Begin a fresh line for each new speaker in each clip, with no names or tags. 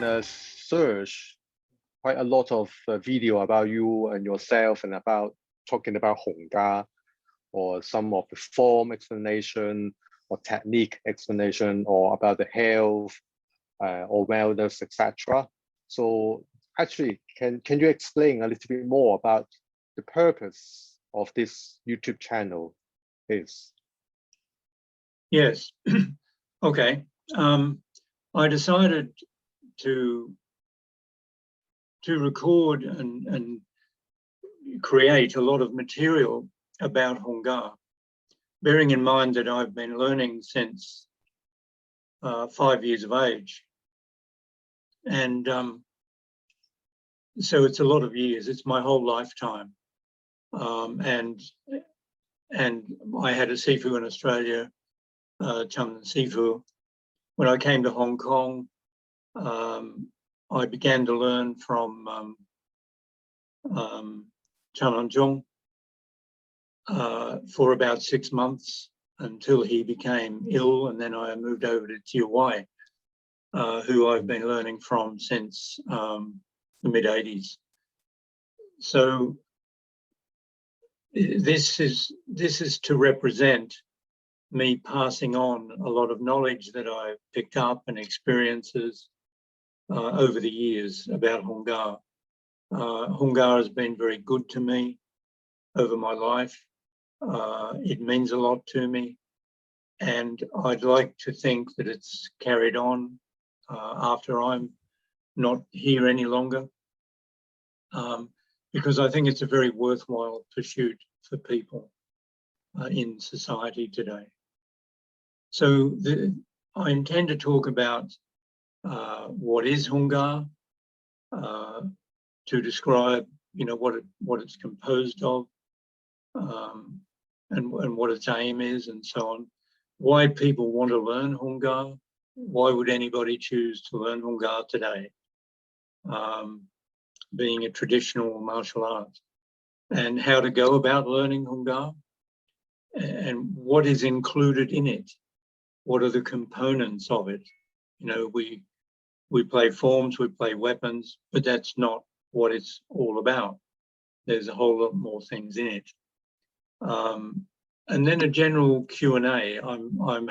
when I search quite a lot of video about you and yourself and about talking about Hung Gar or some of the form explanation or technique explanation or about the health or wellness, etc. So actually, can you explain a little bit more about the purpose of this YouTube channel is?
Yes. Okay. I decided to record and create a lot of material about Hung Gar, bearing in mind that I've been learning since 5 years of age. And so it's a lot of years, it's my whole lifetime. And I had a Sifu in Australia, Chum Sifu. When I came to Hong Kong, I began to learn from Chan for about 6 months until he became ill, and then I moved over to Tia Wai, who I've been learning from since the mid-80s. So this is to represent me passing on a lot of knowledge that I've picked up and experiences over the years about Hung Gar. Hung Gar has been very good to me over my life. It means a lot to me, and I'd like to think that it's carried on after I'm not here any longer, because I think it's a very worthwhile pursuit for people in society today. So I intend to talk about what is Hung Gar, to describe, what it's composed of, and what its aim is, and so on. Why people want to learn Hung Gar? Why would anybody choose to learn Hung Gar today? Being a traditional martial art, and how to go about learning Hung Gar, and what is included in it. What are the components of it? We play forms, we play weapons, but that's not what it's all about. There's a whole lot more things in it. And then a general Q&A. I'm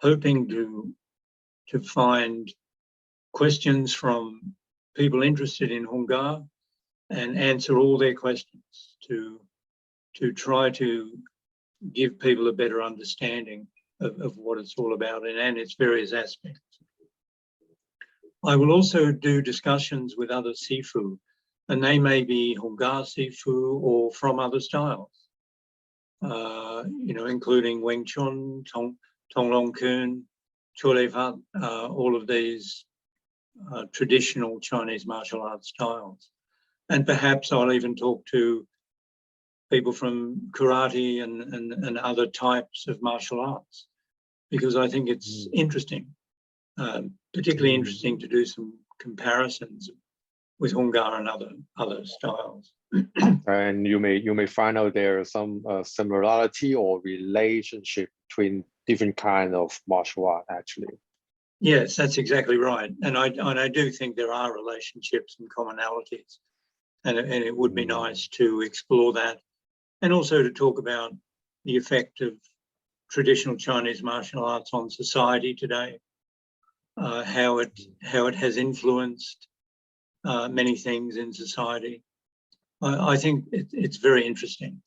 hoping to find questions from people interested in Hung Gar and answer all their questions to try to give people a better understanding of what it's all about and its various aspects. I will also do discussions with other Sifu, and they may be Hung Gar Sifu or from other styles, including Wing Chun, Tong Long Kuen, Chole Fat, all of these traditional Chinese martial arts styles. And perhaps I'll even talk to people from karate and other types of martial arts, because I think it's interesting, particularly interesting to do some comparisons with Hung Gar and other styles.
And you may find out there is some similarity or relationship between different kind of martial art, actually.
Yes, that's exactly right. And I do think there are relationships and commonalities, and it would be nice to explore that, and also to talk about the effect of traditional Chinese martial arts on society today, how it has influenced many things in society. I think it's very interesting.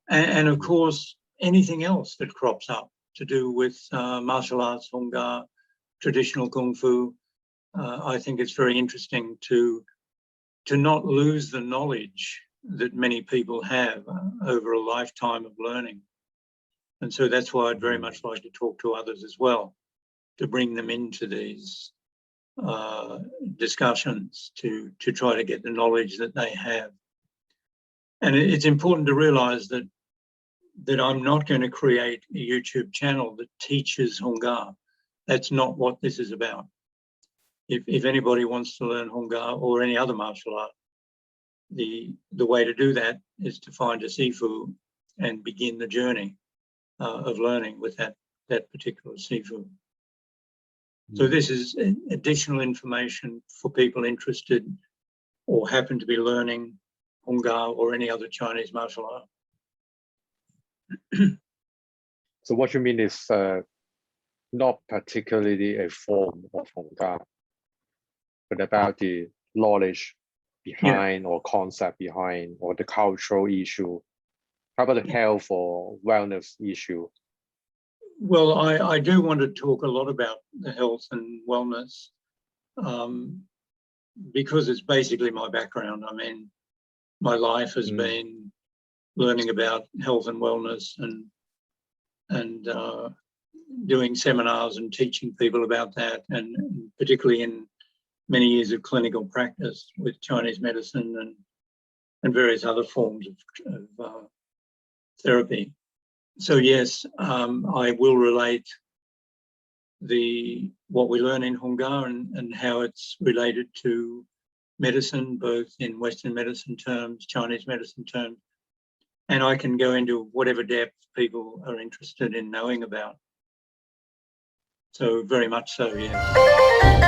And of course, anything else that crops up to do with martial arts, Hung Gar, traditional Kung Fu, I think it's very interesting to not lose the knowledge that many people have over a lifetime of learning. And so that's why I'd very much like to talk to others as well, to bring them into these discussions to try to get the knowledge that they have. And it's important to realize that I'm not going to create a YouTube channel that teaches Hung Gar. That's not what this is about. If anybody wants to learn Hung Gar or any other martial art, the way to do that is to find a Sifu and begin the journey of learning with that particular Sifu. So this is additional information for people interested or happen to be learning Hung Gar or any other Chinese martial art.
So what you mean is not particularly a form of Hung Gar, but about the knowledge behind or concept behind or the cultural issue. How about the health or wellness issue?
Well, I do want to talk a lot about the health and wellness because it's basically my background. I mean, my life has been learning about health and wellness and doing seminars and teaching people about that, and particularly in many years of clinical practice with Chinese medicine and various other forms of therapy. So yes, I will relate what we learn in Hung Gar and how it's related to medicine, both in Western medicine terms, Chinese medicine terms, and I can go into whatever depth people are interested in knowing about. So very much so, yes.